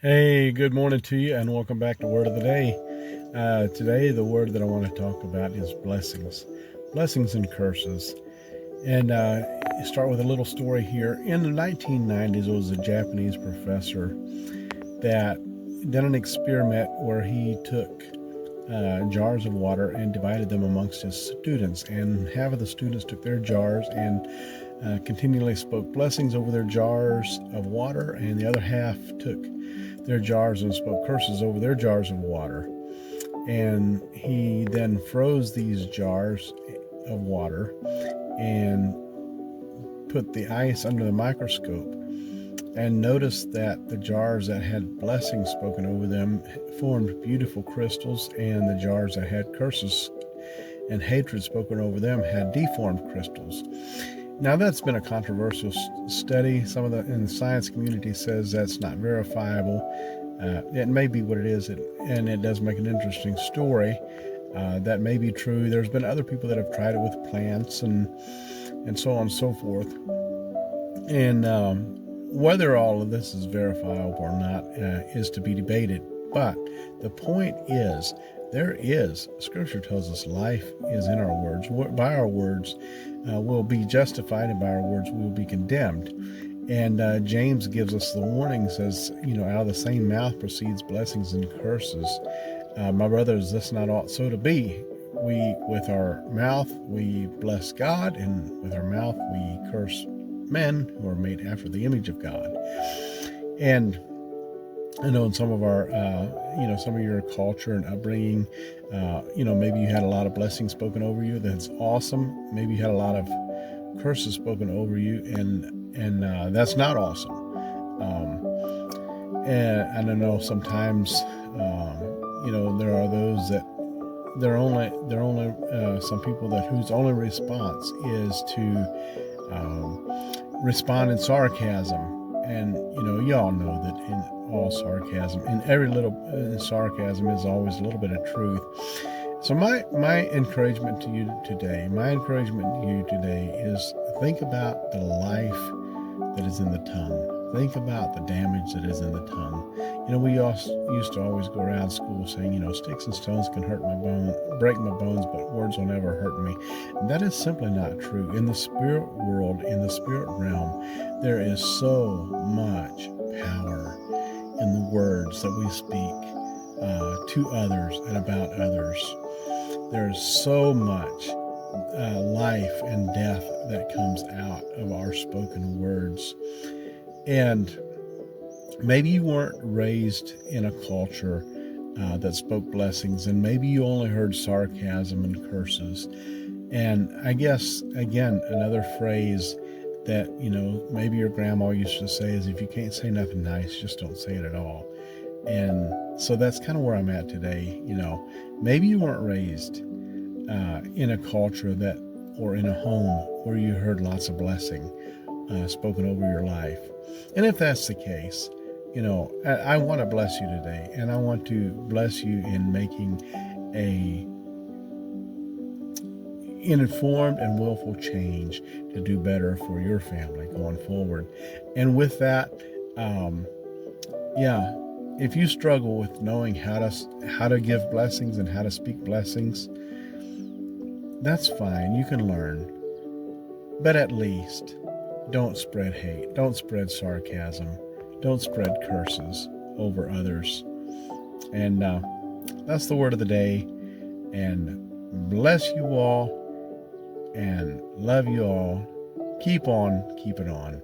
Hey, good morning to you, and welcome back to Word of the Day. Today, the word that I want to talk about is blessings, blessings and curses. And start with a little story here. In the 1990s, it was a Japanese professor that did an experiment where he took jars of water and divided them amongst his students. And half of the students took their jars and continually spoke blessings over their jars of water, and the other half took their jars and spoke curses over their jars of water. And he then froze these jars of water and put the ice under the microscope and noticed that the jars that had blessings spoken over them formed beautiful crystals, and the jars that had curses and hatred spoken over them had deformed crystals. Now, that's been a controversial study. Some of in the science community says that's not verifiable. It may be what it is, and it does make an interesting story. That may be true. There's been other people that have tried it with plants and so on and so forth. And whether all of this is verifiable or not is to be debated. But the point is, Scripture tells us life is in our words. By our words, we'll be justified, and by our words, we will be condemned. And James gives us the warning, says, out of the same mouth proceeds blessings and curses. My brothers, this not ought so to be. With our mouth, we bless God, and with our mouth, we curse men who are made after the image of God. And I know in some of our, some of your culture and upbringing, maybe you had a lot of blessings spoken over you. That's awesome. Maybe you had a lot of curses spoken over you, and that's not awesome. And I know sometimes, there are those that they're only some people that whose only response is to respond in sarcasm. And y'all know that in all sarcasm, in every little sarcasm is always a little bit of truth. So my encouragement to you today is think about the life that is in the tongue. Think about the damage that is in the tongue. We used to always go around school saying, sticks and stones can break my bones, but words will never hurt me. And that is simply not true. In the spirit world, in the spirit realm, there is so much power in the words that we speak to others and about others. There's so much life and death that comes out of our spoken words. And maybe you weren't raised in a culture that spoke blessings, and maybe you only heard sarcasm and curses. And I guess, again, another phrase that, maybe your grandma used to say is, if you can't say nothing nice, just don't say it at all. And so that's kind of where I'm at today. Maybe you weren't raised in a culture or in a home where you heard lots of blessing spoken over your life. And if that's the case, I want to bless you today, and I want to bless you in making an informed and willful change to do better for your family going forward. And with that, if you struggle with knowing how to give blessings and how to speak blessings, that's fine. You can learn. But at least don't spread hate. Don't spread sarcasm. Don't spread curses over others. And that's the word of the day. And bless you all and love you all. Keep on keeping on.